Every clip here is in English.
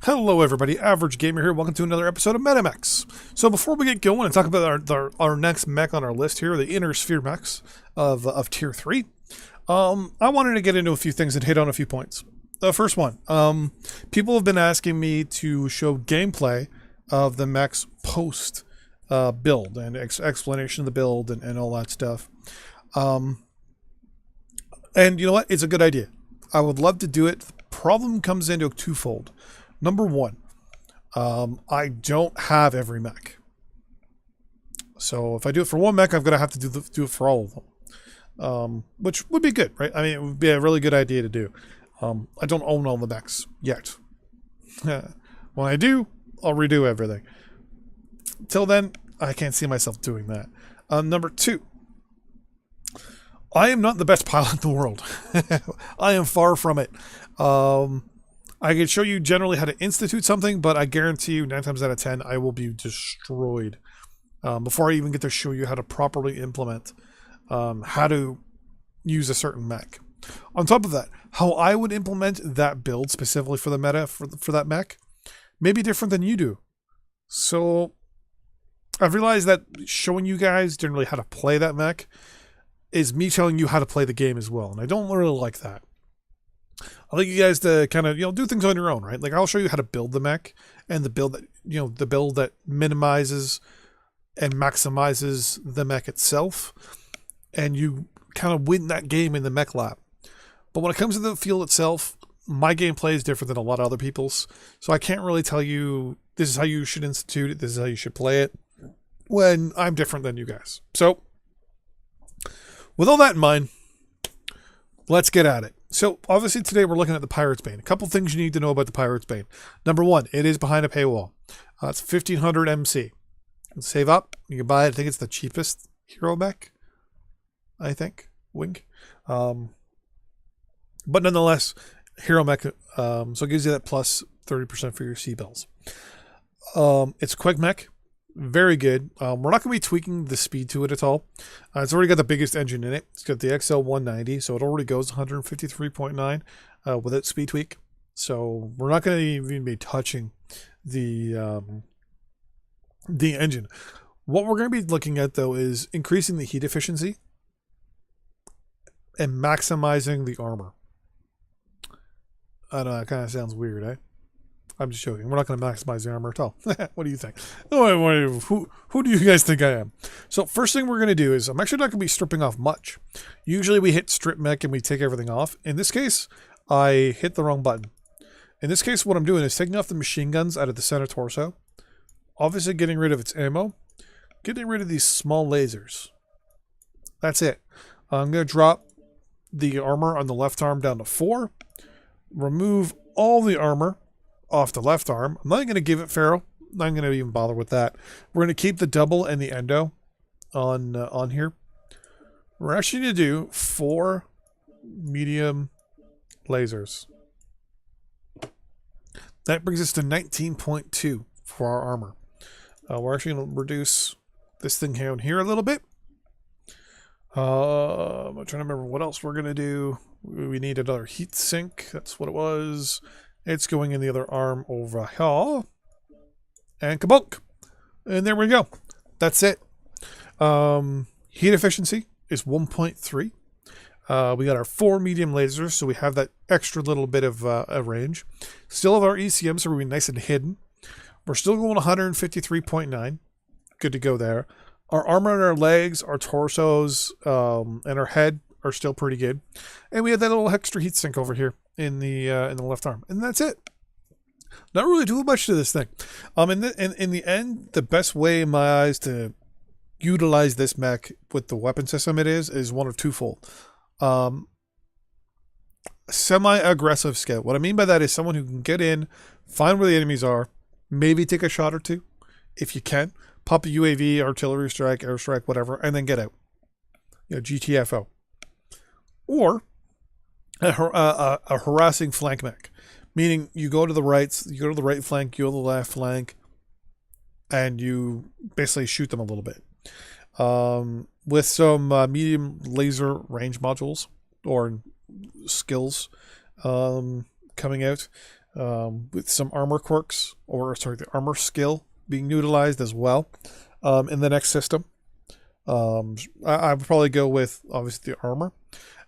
Hello everybody, Average Gamer here. Welcome to another episode of Mechs. So before we get going and talk about our next mech on our list here, the Inner Sphere mechs of Tier 3, I wanted to get into a few things and hit on a few points. The first one, people have been asking me to show gameplay of the mechs post build and explanation of the build and all that stuff. And you know what? It's a good idea. I would love to do it. The problem comes into twofold. Number one, I don't have every mech. So if I do it for one mech, I'm going to have to do it for all of them. Which would be good, right? I mean, it would be a really good idea to do. I don't own all the mechs yet. When I do, I'll redo everything. Till then, I can't see myself doing that. Number two, I am not the best pilot in the world. I am far from it. I can show you generally how to institute something, but I guarantee you 9 times out of 10, I will be destroyed before I even get to show you how to properly implement how to use a certain mech. On top of that, how I would implement that build specifically for the meta for that mech may be different than you do. So I've realized that showing you guys generally how to play that mech is me telling you how to play the game as well, and I don't really like that. I like you guys to kind of, do things on your own, right? Like I'll show you how to build the mech and the build that minimizes and maximizes the mech itself, and you kind of win that game in the mech lab. But when it comes to the field itself, my gameplay is different than a lot of other people's, so I can't really tell you this is how you should institute it, this is how you should play it, when I'm different than you guys. So with all that in mind, let's get at it. So, obviously today we're looking at the Pirate's Bane. A couple things you need to know about the Pirate's Bane. Number one, it is behind a paywall. It's 1500 MC. You can save up. You can buy it. I think it's the cheapest hero mech. I think. Wink. But nonetheless, hero mech. So it gives you that plus 30% for your C-bills. It's a quick mech. Very good. We're not going to be tweaking the speed to it at all. It's already got the biggest engine in it. It's got the XL 190, so it already goes 153.9 without speed tweak. So we're not going to even be touching the engine. What we're going to be looking at, though, is increasing the heat efficiency and maximizing the armor. I don't know, that kind of sounds weird, eh? I'm just joking. We're not going to maximize the armor at all. What do you think? Who do you guys think I am? So first thing we're going to do is I'm actually not going to be stripping off much. Usually we hit strip mech and we take everything off. In this case, I hit the wrong button. In this case, what I'm doing is taking off the machine guns out of the center torso. Obviously getting rid of its ammo. Getting rid of these small lasers. That's it. I'm going to drop the armor on the left arm down to 4. Remove all the armor off the left arm. I'm not going to give it ferro. I'm not going to even bother with that. We're going to keep the double and the endo on here. We're actually going to do 4 medium lasers. That brings us to 19.2 for our armor. We're actually going to reduce this thing down here a little bit. I'm trying to remember what else we're going to do. We need another heat sink. That's what it was. It's going in the other arm over here. And kabunk. And there we go. That's it. Heat efficiency is 1.3. We got our 4 medium lasers, so we have that extra little bit of a range. Still have our ECM, so we're nice and hidden. We're still going 153.9. Good to go there. Our armor and our legs, our torsos, and our head are still pretty good. And we have that little extra heat sink over here in the left arm, and that's it. Not really doing much to this thing. In the end, the best way in my eyes to utilize this mech with the weapon system is one of twofold. Semi-aggressive skill. What I mean by that is someone who can get in, find where the enemies are, maybe take a shot or two, if you can, pop a UAV, artillery strike, airstrike, whatever, and then get out. GTFO. Or a harassing flank mech, meaning you go to the right flank, you go to the left flank, and you basically shoot them a little bit with some medium laser range modules or skills coming out. with some armor quirks, or sorry, the armor skill being utilized as well in the next system. I would probably go with obviously the armor,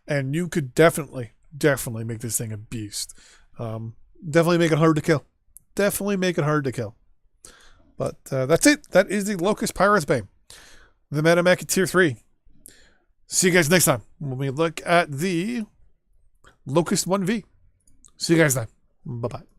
and you could definitely make this thing a beast. Definitely make it hard to kill. Definitely make it hard to kill. But that's it. That is the Locust Pirates Bane, the Meta Mech at Tier 3. See you guys next time when we look at the Locust 1V. See you guys then. Bye bye.